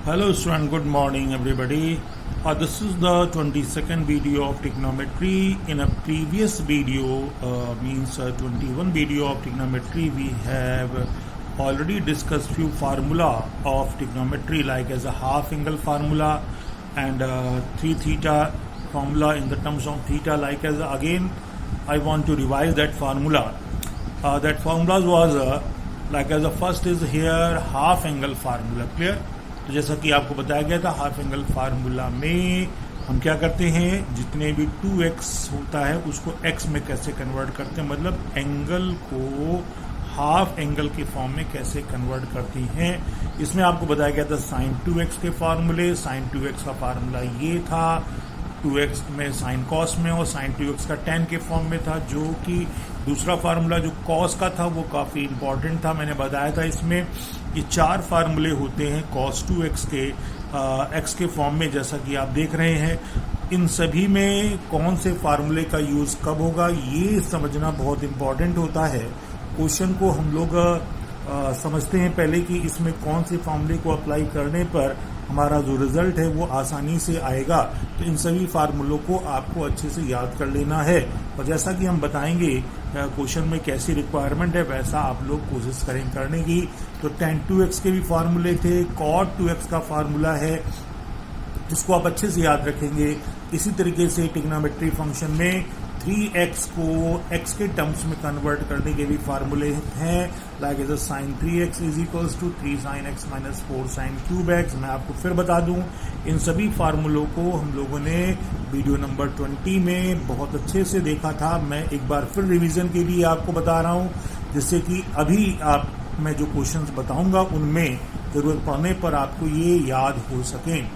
Hello student, good morning everybody. This is the 22nd video of trigonometry. In a previous video, 21 video of trigonometry, we have already discussed few formula of trigonometry like as a half angle formula and 3 theta formula in the terms of theta. Like as again, I want to revise that formula. That formula was like as the first is here half angle formula. Clear? तो जैसा कि आपको बताया गया था half angle formula में हम क्या करते हैं, जितने भी 2x होता है उसको x में कैसे कन्वर्ट करते हैं, मतलब एंगल को हाफ एंगल के फॉर्म में कैसे कन्वर्ट करते हैं। इसमें आपको बताया गया था साइन 2x के फार्मूले। साइन 2x का फार्मूला ये था, 2x में साइन कॉस में और साइन 2x का tan के फॉर्म में था, जो कि दूसरा फार्मूला जो कॉस का था वो काफ़ी इंपॉर्टेंट था। मैंने बताया था इसमें ये 4 फार्मूले होते हैं कॉस 2x के x के फॉर्म में, जैसा कि आप देख रहे हैं। इन सभी में कौन से फार्मूले का यूज़ कब होगा ये समझना बहुत इंपॉर्टेंट होता है। क्वेश्चन को हम लोग समझते हैं पहले कि इसमें कौन से फार्मूले को अप्लाई करने पर हमारा जो रिजल्ट है वो आसानी से आएगा। तो इन सभी फार्मूलों को आपको अच्छे से याद कर लेना है, और जैसा कि हम बताएंगे क्वेश्चन में कैसी रिक्वायरमेंट है वैसा आप लोग कोशिश करें करने की। तो tan 2x के भी फार्मूले थे, cot 2x का फार्मूला है जिसको आप अच्छे से याद रखेंगे। इसी तरीके से ट्रिग्नोमेट्री फंक्शन में 3x को x के टर्म्स में कन्वर्ट करने के भी फार्मूले हैं, like as sine 3x is equals to 3 sin x minus 4 sin cube x। मैं आपको फिर बता दूं, इन सभी फार्मूलों को हम लोगों ने वीडियो नंबर 20 में बहुत अच्छे से देखा था। मैं एक बार फिर रिवीजन के लिए आपको बता रहा हूं, जिससे कि अभी मैं जो क्वेश्चंस बताऊंगा उनमें जरूरत पड़ने पर आपको ये याद हो सकें।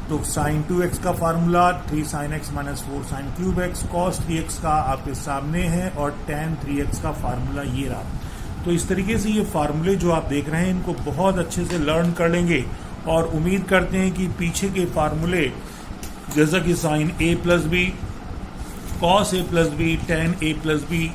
तो साइन 2x का formula 3 sin x minus 4 sin cube x, cos 3x का आपके सामने है, और tan 3x का फार्मूला ये रहा। तो इस तरीके से ये फार्मूले जो आप देख रहे हैं इनको बहुत अच्छे से लर्न कर लेंगे, और उम्मीद करते हैं कि पीछे के फार्मूले जैसा कि sine a plus B, cos a plus B, tan a plus B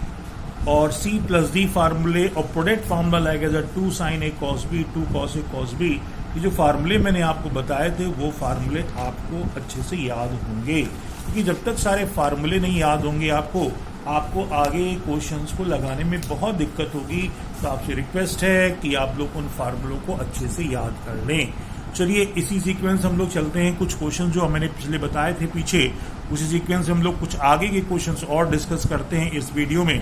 और c प्लस डी फार्मूले, और product formula like as 2 sin a cos b, 2 cos a cos b, ये जो फार्मूले मैंने आपको बताए थे वो फार्मूले आपको अच्छे से याद होंगे, क्योंकि जब तक सारे फार्मूले नहीं याद होंगे आपको आगे क्वेश्चंस को लगाने में बहुत दिक्कत होगी। तो आपसे रिक्वेस्ट है कि आप लोग उन फार्मूलों को अच्छे से याद कर लें। चलिए इसी सीक्वेंस हम लोग चलते हैं। कुछ क्वेश्चन जो मैंने पिछले बताए थे पीछे, उसी सीक्वेंस हम लोग कुछ आगे के क्वेश्चन और डिस्कस करते हैं इस वीडियो में।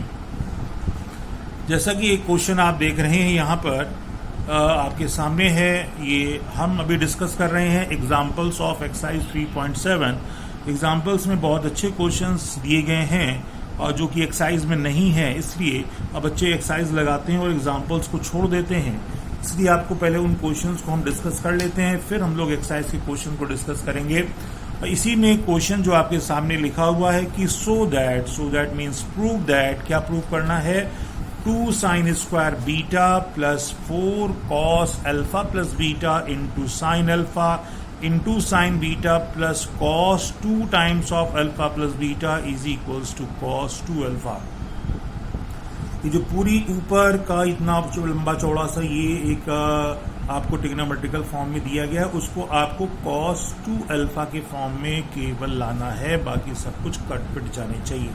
जैसा कि एक क्वेश्चन आप देख रहे हैं यहाँ पर आपके सामने है, ये हम अभी डिस्कस कर रहे हैं एग्जाम्पल्स ऑफ एक्सरसाइज 3.7। एग्जाम्पल्स में बहुत अच्छे क्वेश्चंस दिए गए हैं और जो कि एक्सरसाइज में नहीं है, इसलिए अब बच्चे एक्सरसाइज लगाते हैं और एग्जाम्पल्स को छोड़ देते हैं। इसलिए आपको पहले उन क्वेश्चंस को हम डिस्कस कर लेते हैं, फिर हम लोग एक्सरसाइज के क्वेश्चन को डिस्कस करेंगे। इसी में क्वेश्चन जो आपके सामने लिखा हुआ है कि so that means prove that, क्या प्रूव करना है, 2 sin square beta plus 4 cos alpha plus beta into sine alpha into sine beta plus cos 2 times of alpha plus beta is equals to cos 2 alpha. ये जो पूरी ऊपर का इतना लंबा चौड़ा सा ये एक आपको ट्रिग्नोमेट्रिकल फॉर्म में दिया गया है, उसको आपको cos 2 अल्फा के फॉर्म में केवल लाना है, बाकी सब कुछ कट पिट जाने चाहिए।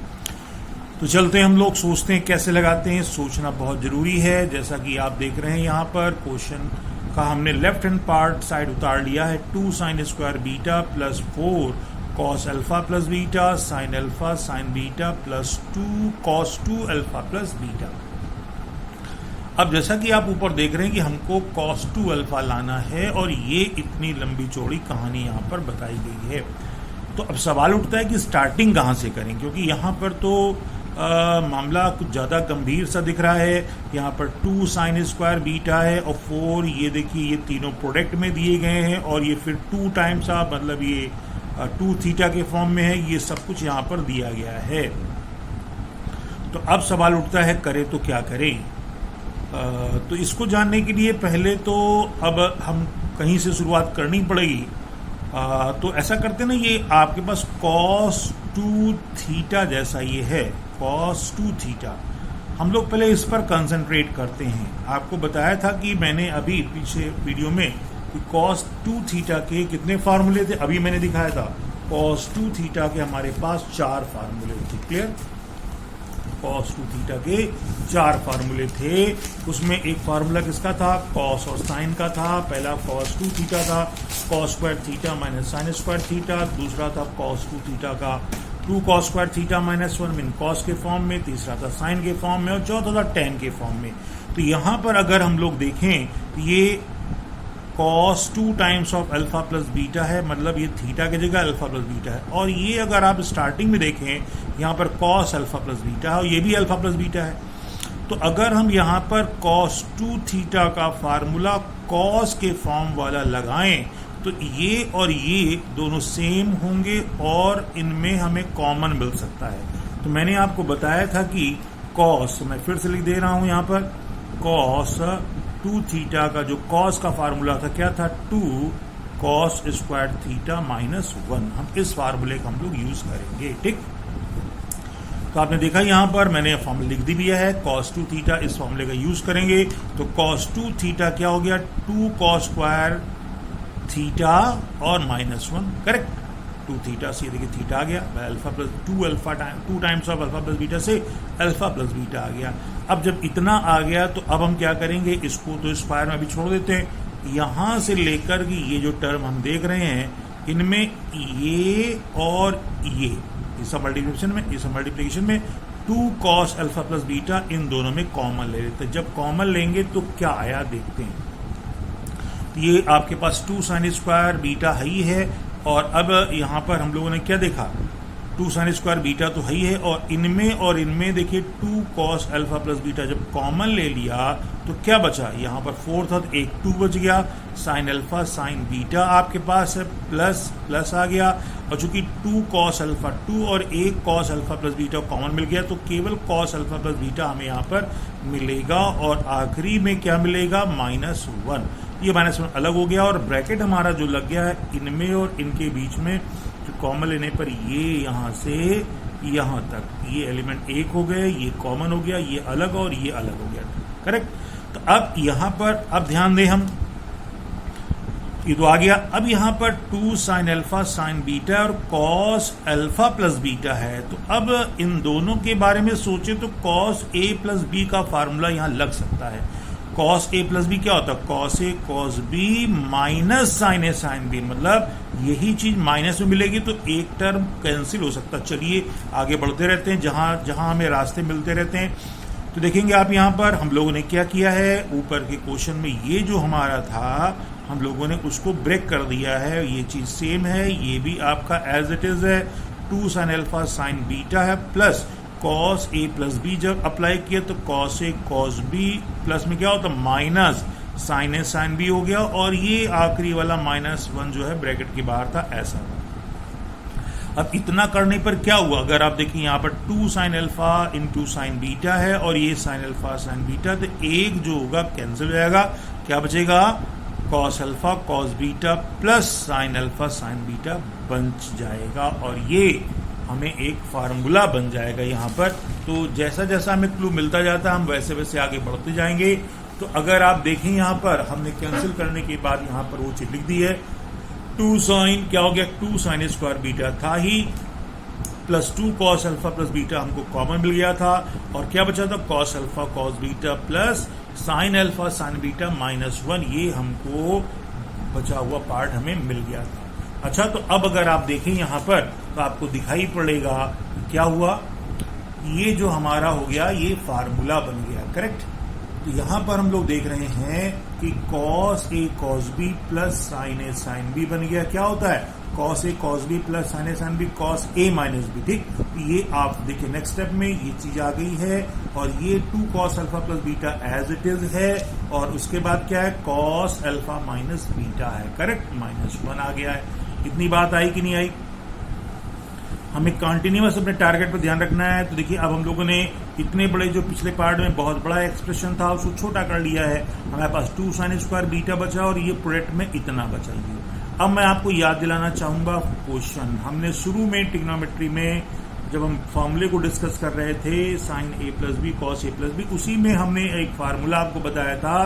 तो चलते हैं हम लोग, सोचते हैं कैसे लगाते हैं। सोचना बहुत जरूरी है। जैसा कि आप देख रहे हैं यहाँ पर क्वेश्चन का हमने लेफ्ट हैंड पार्ट साइड उतार लिया है, 2 sin square beta plus 4 cos alpha plus beta sine alpha sine beta plus 2 cos 2 alpha plus beta. अब जैसा कि आप ऊपर देख रहे हैं कि हमको cos 2 अल्फा लाना है, और ये इतनी लंबी चौड़ी कहानी यहाँ पर बताई गई है। तो अब सवाल उठता है कि स्टार्टिंग कहाँ से करें, क्योंकि यहाँ पर तो मामला कुछ ज़्यादा गंभीर सा दिख रहा है। यहाँ पर 2 sin स्क्वायर बीटा है और 4, ये देखिए ये तीनों प्रोडक्ट में दिए गए हैं, और ये फिर 2 टाइम्स मतलब ये 2 थीटा के फॉर्म में है। ये सब कुछ यहाँ पर दिया गया है। तो अब सवाल उठता है करें तो क्या करें। तो इसको जानने के लिए पहले तो अब हम कहीं से शुरुआत करनी पड़ेगी। तो ऐसा करते ना, ये आपके पास cos 2 थीटा जैसा ये है, cos 2 थीटा। हम लोग पहले इस पर कंसंट्रेट करते हैं। आपको बताया था कि मैंने अभी पीछे वीडियो में कि कॉस 2 थीटा के कितने फार्मूले थे, अभी मैंने दिखाया था कॉस 2 थीटा के हमारे पास 4 फार्मूले थे। क्लियर, कॉस 2 थीटा के 4 फार्मूले थे। उसमें एक फार्मूला किसका था, कॉस और साइन का था। पहला कॉस 2 थीटा था, cos square theta minus sine square theta. दूसरा था कॉस 2 थीटा का 2 cos square theta minus 1 mean cos के फॉर्म में। तीसरा था साइन के फॉर्म में और चौथा था टेन के फॉर्म में। तो यहां पर अगर हम लोग देखें तो ये cos 2 times of alpha plus beta है, मतलब ये थीटा की जगह अल्फा प्लस बीटा है। और ये अगर आप स्टार्टिंग में देखें यहाँ पर कॉस अल्फा प्लस बीटा है और ये भी अल्फा प्लस बीटा है। तो अगर हम यहाँ पर कॉस 2 थीटा का फार्मूला कॉस के फॉर्म वाला लगाएं तो ये और ये दोनों सेम होंगे और इनमें हमें कॉमन मिल सकता है। तो मैंने आपको बताया था कि कॉस, मैं फिर से लिख दे रहा हूं यहाँ पर, कॉस 2 थीटा का जो कॉस का फार्मूला था क्या था, 2 कॉस स्क्वायर थीटा माइनस 1। हम इस फार्मूले का हम लोग यूज करेंगे। ठीक, तो आपने देखा यहां पर मैंने फॉर्मूला लिख दिया है, cos 2 थीटा इस फॉर्मूले का यूज करेंगे। तो cos 2 थीटा क्या हो गया, 2 cos स्क्वायर थीटा और माइनस 1। करेक्ट, 2 थीटा से देखिए थीटा आ गया, alpha plus 2 times of alpha plus beta से अल्फा प्लस बीटा आ गया। अब जब इतना आ गया तो अब हम क्या करेंगे, इसको तो स्क्वायर में अभी छोड़ देते हैं। यहां से लेकर कि ये जो टर्म हम देख रहे हैं इनमें ये और ये इस मल्टीप्लिकेशन में 2 कॉस अल्फा प्लस बीटा इन दोनों में कॉमन ले लेते हैं। जब कॉमन लेंगे तो क्या आया देखते हैं। तो ये आपके पास 2 साइन स्क्वायर बीटा ही है और अब यहां पर हम लोगों ने क्या देखा, 2 साइन स्क्वायर बीटा तो ही है और इनमें देखिए 2 कॉस अल्फा प्लस बीटा जब कॉमन ले लिया तो क्या बचा, यहाँ पर 4 था तो एक 2 बच गया, साइन अल्फा साइन बीटा आपके पास है, प्लस प्लस आ गया और चूंकि 2 कॉस अल्फा 2 और एक cos alpha plus beta common मिल गया तो केवल कॉस अल्फा प्लस बीटा हमें यहाँ पर मिलेगा और आखिरी में क्या मिलेगा, -1। ये -1 अलग हो गया और ब्रैकेट हमारा जो लग गया है इनमें और इनके बीच में, कॉमन लेने पर ये यहां से यहां तक ये एलिमेंट एक हो गए, ये कॉमन हो गया, ये अलग और ये अलग हो गया। करेक्ट, तो अब यहां पर अब ध्यान दें हम, ये तो आ गया। अब यहां पर 2 साइन अल्फा साइन बीटा और कॉस अल्फा प्लस बीटा है। तो अब इन दोनों के बारे में सोचे तो कॉस ए प्लस बी का फार्मूला यहां लग सकता है। कॉस ए प्लस बी क्या होता है, cos A cos B minus sign A sine B, मतलब यही चीज माइनस में मिलेगी तो एक टर्म कैंसिल हो सकता है। चलिए आगे बढ़ते रहते हैं, जहां जहां हमें रास्ते मिलते रहते हैं। तो देखेंगे आप यहां पर हम लोगों ने क्या किया है, ऊपर के क्वेश्चन में ये जो हमारा था हम लोगों ने उसको ब्रेक कर दिया है। ये चीज सेम है, ये भी आपका एज इट इज है, 2 साइन अल्फा साइन बीटा है plus cos A plus B जब अप्लाई किया तो cos A cos B plus में क्या होता है माइनस साइन ए साइन बी हो गया और ये आखिरी वाला -1 जो है ब्रैकेट के बाहर था ऐसा। अब इतना करने पर क्या हुआ, अगर आप देखिए यहाँ पर 2 sign alpha into sine beta है और ये साइन अल्फा साइन बीटा, तो एक जो होगा कैंसिल हो जाएगा, क्या बचेगा cos alpha cos beta plus sine alpha sine beta बन जाएगा और ये हमें एक फार्मूला बन जाएगा यहाँ पर। तो जैसा जैसा हमें क्लू मिलता जाता है हम वैसे वैसे आगे बढ़ते जाएंगे। तो अगर आप देखें यहाँ पर हमने कैंसिल करने के बाद यहाँ पर वो चीज लिख दी है, 2 साइन क्या हो गया, 2 साइन स्क्वायर बीटा था ही plus 2 cos alpha plus beta हमको कॉमन मिल गया था और क्या बचा था cos alpha cos beta plus sine alpha sine beta -1, ये हमको बचा हुआ पार्ट हमें मिल गया था। अच्छा, तो अब अगर आप देखें यहाँ पर तो आपको दिखाई पड़ेगा क्या हुआ, ये जो हमारा हो गया ये फार्मूला बन गया। करेक्ट, तो यहां पर हम लोग देख रहे हैं कि cos A cos B plus sign A sine B बन गया। क्या होता है cos A cos B plus sign A sine B cos A minus B. ठीक, ये आप देखिए नेक्स्ट स्टेप में ये चीज आ गई है और ये 2 cos alpha plus beta as it is है और उसके बाद क्या है कॉस अल्फा माइनस बीटा है। करेक्ट, -1 आ गया है। इतनी बात आई कि नहीं आई, हमें कंटिन्यूअस अपने टारगेट पर ध्यान रखना है। तो देखिए अब हम लोगों ने इतने बड़े जो पिछले पार्ट में बहुत बड़ा एक्सप्रेशन था उसको छोटा कर लिया है, हमारे पास 2 साइन स्क्वायर बीटा बचा और ये प्रोडक्ट में इतना बचा ही। अब मैं आपको याद दिलाना चाहूंगा क्वेश्चन, हमने शुरू में ट्रिग्नोमेट्री में जब हम फॉर्मूले को डिस्कस कर रहे थे sign A plus B cos A plus B, उसी में हमने एक फार्मूला आपको बताया था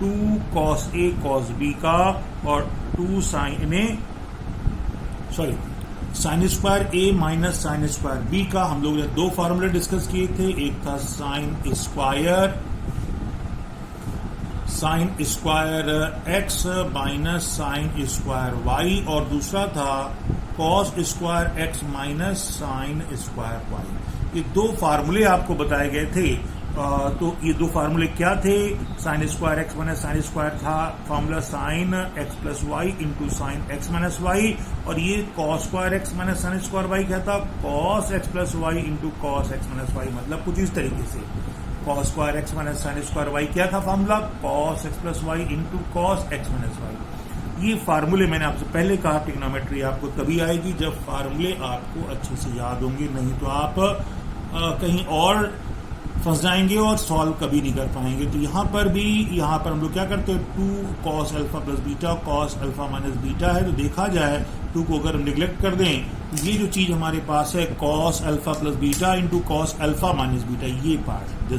2 cos A cos B का और 2 sine square A minus sine square B का। हम लोग ने दो फॉर्मूले डिस्कस किए थे, एक था sine square x minus sine square y और दूसरा था cos square x minus sine square y। ये दो फार्मूले आपको बताए गए थे। तो ये दो फार्मूले क्या थे? Sine square X minus sine square था formula sine X plus Y into sine X minus Y, और ये cos square X minus sine square Y क्या था? Cos X plus Y into cos X minus Y. मतलब कुछ इस तरीके से cos square X minus sine square Y क्या था formula? Cos X plus Y into cos X minus Y. ये फार्मूले मैंने आपसे पहले कहा, ट्रिग्नोमेट्री आपको तभी आएगी जब फार्मूले आपको अच्छे से याद होंगे, नहीं तो आप कहीं और फंस जाएंगे और सॉल्व कभी नहीं कर पाएंगे। तो यहाँ पर हम लोग क्या करते हैं, 2 cos alpha plus beta cos alpha minus beta है। तो देखा जाए 2 को अगर हम निगलेक्ट कर दें तो ये जो चीज हमारे पास है cos alpha plus beta into cos alpha minus beta, ये पार्ट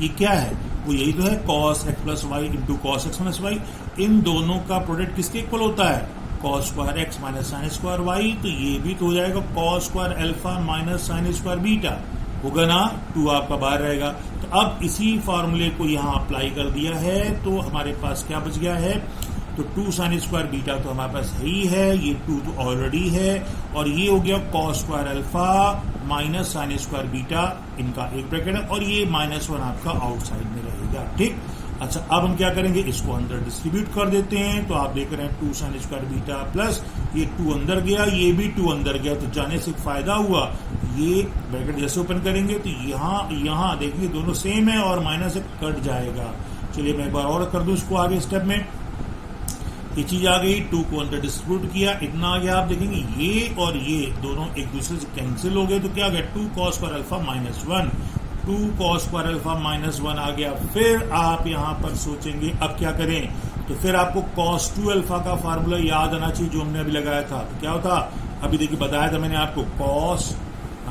ये क्या है? वो यही तो है cos x plus Y into cos x minus Y. इन दोनों का प्रोडक्ट किसके इक्वल होता है? cos square x minus sine square Y. तो ये भी तो हो जाएगा cos square alpha minus sine square beta, होगा ना? 2 आपका बाहर रहेगा। तो अब इसी फॉर्मूले को यहाँ अप्लाई कर दिया है तो हमारे पास क्या बच गया है? तो 2 साइन स्क्वायर बीटा तो हमारे पास है ही है, ये 2 तो ऑलरेडी है, और ये हो गया cos square alpha minus sine square beta, इनका एक ब्रैकेट है, और ये -1 आपका आउटसाइड में रहेगा। ठीक, अच्छा अब हम क्या करेंगे, इसको अंदर डिस्ट्रीब्यूट कर देते हैं। तो आप देख रहे हैं 2 साइन स्क्वायर बीटा प्लस ये 2 अंदर गया, ये भी 2 अंदर गया, तो जाने से फायदा हुआ। ये ब्रैकेट जैसे ओपन करेंगे तो यहाँ देखिए दोनों सेम है और माइनस से कट जाएगा। चलिए मैं एक बार और कर दूं इसको आगे स्टेप में। ये चीज आ गई, 2 को अंदर डिस्ट्रीब्यूट किया, इतना आ गया। आप देखेंगे ये और ये दोनों एक दूसरे से कैंसिल हो गए, तो क्या आ गया 2 cos square alpha -1, 2 cos square alpha -1 आ गया। फिर आप यहाँ पर सोचेंगे अब क्या करें, तो फिर आपको cos 2 अल्फा का फार्मूला याद आना चाहिए जो हमने अभी लगाया था। तो क्या होता, अभी देखिए बताया था मैंने आपको,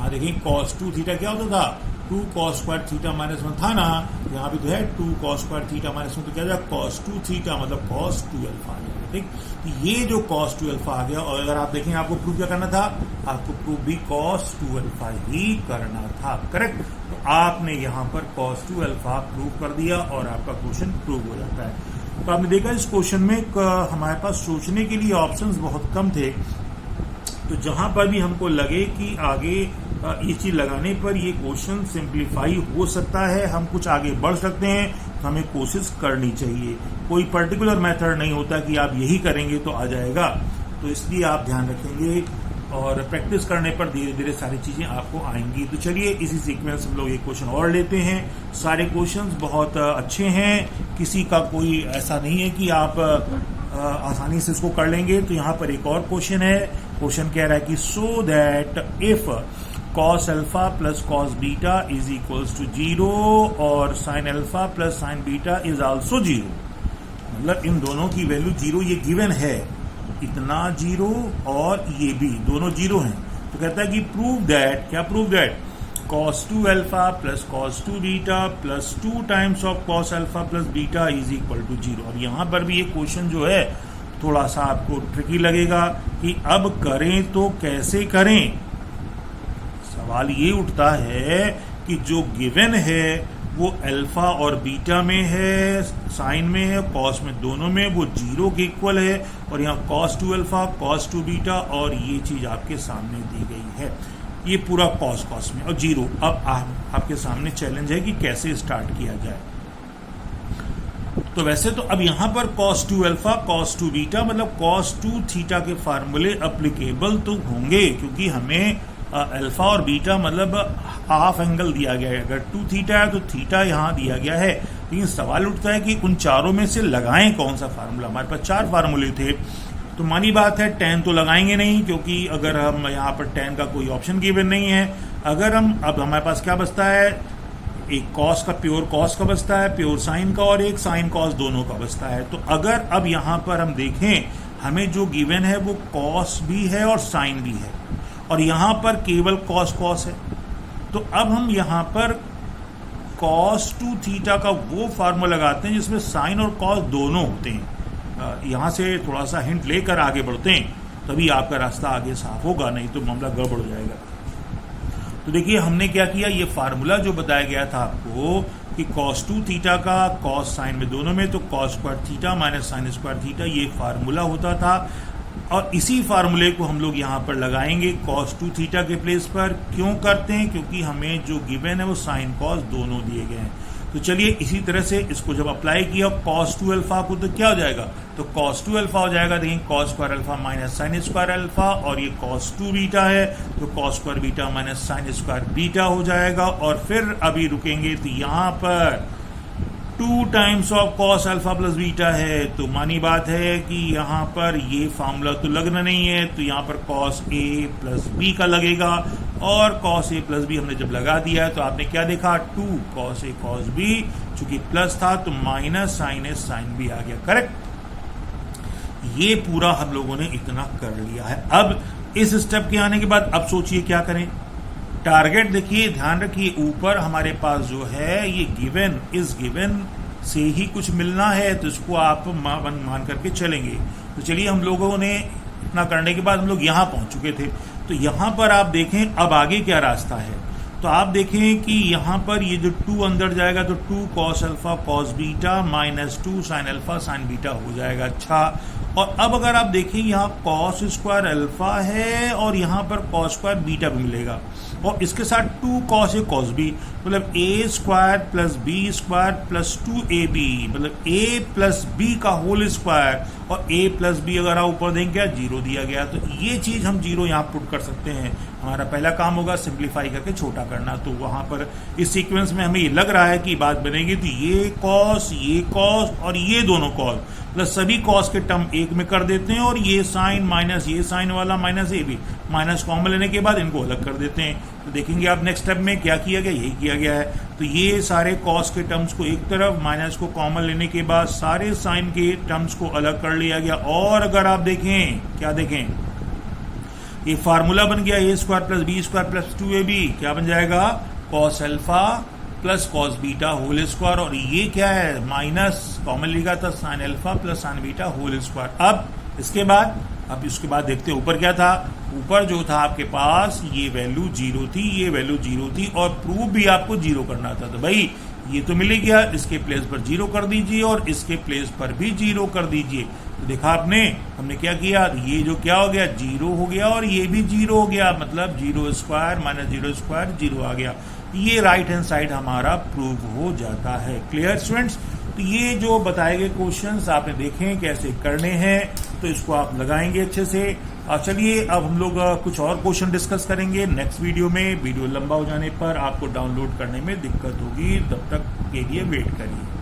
देखिए cos 2 थीटा क्या होता था? 2 cos स्क्वायर थीटा -1 था ना, यहाँ भी तो है 2 cos स्क्वायर थीटा -1, तो क्या जाएगा cos 2 थीटा, मतलब cos 2 अल्फा आ गया। ठीक, तो ये जो cos 2 अल्फा आ गया, और अगर आप देखें आपको प्रूव क्या करना था, आपको प्रूव भी cos 2 अल्फा ही करना था, करेक्ट? तो आपने यहाँ पर cos 2 अल्फा प्रूव कर दिया और आपका क्वेश्चन प्रूव हो जाता है। तो आपने देखा इस क्वेश्चन में हमारे पास सोचने के लिए ऑप्शंस बहुत कम थे, तो जहां पर भी हमको लगे कि आगे ये चीज लगाने पर ये क्वेश्चन सिंप्लीफाई हो सकता है, हम कुछ आगे बढ़ सकते हैं, तो हमें कोशिश करनी चाहिए। कोई पर्टिकुलर मेथड नहीं होता कि आप यही करेंगे तो आ जाएगा, तो इसलिए आप ध्यान रखेंगे और प्रैक्टिस करने पर धीरे धीरे सारी चीजें आपको आएंगी। तो चलिए इसी सीक्वेंस हम लोग एक क्वेश्चन और लेते हैं। सारे क्वेश्चंस बहुत अच्छे हैं, किसी का कोई ऐसा नहीं है कि आप आसानी से इसको कर लेंगे। तो यहाँ पर एक और क्वेश्चन है, क्वेश्चन कह रहा है कि so that if cos alpha plus cos beta is equals to 0 और sin alpha plus sin beta is also 0, मतलब इन दोनों की वैल्यू 0 ये गिवन है, इतना 0 और ये भी दोनों 0 हैं। तो कहता है कि प्रूव दैट, क्या prove that, cos 2 alpha plus cos 2 beta plus 2 times of cos alpha plus beta is equal to 0। और यहाँ पर भी ये क्वेश्चन जो है थोड़ा सा आपको ट्रिकी लगेगा कि अब करें तो कैसे करें। सवाल ये उठता है कि जो गिवन है वो अल्फा और बीटा में है, साइन में है, कॉस में, दोनों में, वो 0 के इक्वल है, और यहाँ cos 2 अल्फा cos 2 बीटा और ये चीज आपके सामने दी गई है, ये पूरा cos में और 0। अब आपके सामने चैलेंज है कि कैसे स्टार्ट किया जाए। तो वैसे तो अब यहाँ पर cos 2 अल्फा cos 2 बीटा मतलब cos 2 थीटा के फार्मूले अप्लीकेबल तो होंगे, क्योंकि हमें अल्फा और बीटा मतलब हाफ एंगल दिया गया है। अगर 2 थीटा है तो थीटा यहाँ दिया गया है, लेकिन सवाल उठता है कि उन चारों में से लगाएं कौन सा फार्मूला। हमारे पास 4 फार्मूले थे, तो मानी बात है tan तो लगाएंगे नहीं, क्योंकि अगर हम यहाँ पर tan का कोई ऑप्शन गिवन नहीं है। अगर हम, अब हमारे पास क्या बचता है, एक कॉस का, प्योर कॉस का बचता है, प्योर साइन का, और एक साइन कॉस दोनों का बचता है। तो अगर अब यहाँ पर हम देखें, हमें जो गिवन है वो कॉस भी है और साइन भी है, और यहाँ पर केवल कॉस है। तो अब हम यहाँ पर cos 2 थीटा का वो फार्मूला लगाते हैं जिसमें साइन और कॉस दोनों होते हैं। यहाँ से थोड़ा सा हिंट लेकर आगे बढ़ते हैं, तभी आपका रास्ता आगे साफ होगा, नहीं तो मामला गड़बड़ हो जाएगा। तो देखिए हमने क्या किया, ये फार्मूला जो बताया गया था आपको कि cos 2 थीटा का cos साइन में दोनों में, तो cos square theta minus sine square theta, ये फार्मूला होता था। और इसी फार्मूले को हम लोग यहाँ पर लगाएंगे cos 2 थीटा के प्लेस पर। क्यों करते हैं? क्योंकि हमें जो गिवन है वो साइन कॉस दोनों दिए गए हैं। तो चलिए इसी तरह से इसको जब अप्लाई किया cos 2 अल्फा को, तो क्या हो जाएगा, तो cos 2 अल्फा हो जाएगा। देखिए cos square alpha minus sine square alpha, और ये cos 2 बीटा है तो cos square beta minus sine square beta हो जाएगा। और फिर अभी रुकेंगे तो यहाँ पर 2 times of cos alpha plus beta है, तो मानी बात है कि यहाँ पर ये फार्मूला तो लगना नहीं है, तो यहाँ पर cos a प्लस बी का लगेगा। और cos a प्लस बी हमने जब लगा दिया है तो आपने क्या देखा, 2 cos a cos b, चूंकि प्लस था तो minus sine a sine b आ गया। करेक्ट। ये पूरा हम लोगों ने इतना कर लिया है। अब इस स्टेप के आने के बाद अब सोचिए क्या करें। टारगेट देखिए, ध्यान रखिए, ऊपर हमारे पास जो है ये गिवन, इस गिवन से ही कुछ मिलना है, तो इसको आप मान करके चलेंगे। तो चलिए हम लोगों ने इतना करने के बाद हम लोग यहाँ पहुंच चुके थे। तो यहाँ पर आप देखें अब आगे क्या रास्ता है। तो आप देखें कि यहाँ पर ये जो 2 अंदर जाएगा तो 2 cos alpha cos beta minus 2 sign alpha sine beta हो जाएगा। अच्छा, और अब अगर आप देखें यहाँ cos स्क्वायर अल्फा है और यहाँ पर cos स्क्वायर बीटा भी मिलेगा, और इसके साथ 2 cos a cos b, मतलब a square plus b square plus 2ab, मतलब a प्लस b का होल स्क्वायर, और a प्लस b अगर आप ऊपर देंगे क्या, 0 दिया गया, तो ये चीज हम 0 यहाँ पुट कर सकते हैं। हमारा पहला काम होगा सिंप्लीफाई करके छोटा करना। तो वहां पर इस सीक्वेंस में हमें ये लग रहा है कि बात बनेगी, तो ये cos और ये दोनों cos, प्लस सभी cos के टर्म एक में कर देते हैं, और ये साइन माइनस ये साइन वाला माइनस ए भी, माइनस कॉमन लेने के बाद इनको अलग कर देते हैं। तो देखेंगे आप नेक्स्ट स्टेप में क्या किया गया, यही किया गया है। तो ये सारे cos के टर्म्स को एक तरफ, माइनस को कॉमन लेने के बाद सारे साइन के टर्म्स को अलग कर लिया गया। और अगर आप देखें, क्या देखें, ये फार्मूला बन गया a square plus B square plus 2ab, क्या बन जाएगा, cos alpha plus cos beta whole square, और ये क्या है, माइनस कॉमन लिखा था sine alpha plus sine beta whole square. अब इसके बाद देखते हैं ऊपर क्या था। ऊपर जो था आपके पास ये वैल्यू 0 थी, ये वैल्यू 0 थी, और प्रूफ भी आपको 0 करना था। तो भाई ये तो मिल गया, इसके प्लेस पर 0 कर दीजिए और इसके प्लेस पर भी 0 कर दीजिए। तो देखा आपने, हमने क्या किया, ये जो क्या हो गया, 0 हो गया, और ये भी 0 हो गया, मतलब 0 स्क्वायर माइनस 0 स्क्वायर 0 आ गया। ये राइट हैंड साइड हमारा प्रूव हो जाता है। Clear students. तो ये जो बताए गए क्वेश्चंस आपने देखे कैसे करने हैं, तो इसको आप लगाएंगे अच्छे से। चलिए अब हम लोग कुछ और क्वेश्चन डिस्कस करेंगे नेक्स्ट वीडियो में। वीडियो लंबा हो जाने पर आपको डाउनलोड करने में दिक्कत होगी, तब तक के लिए वेट करिए।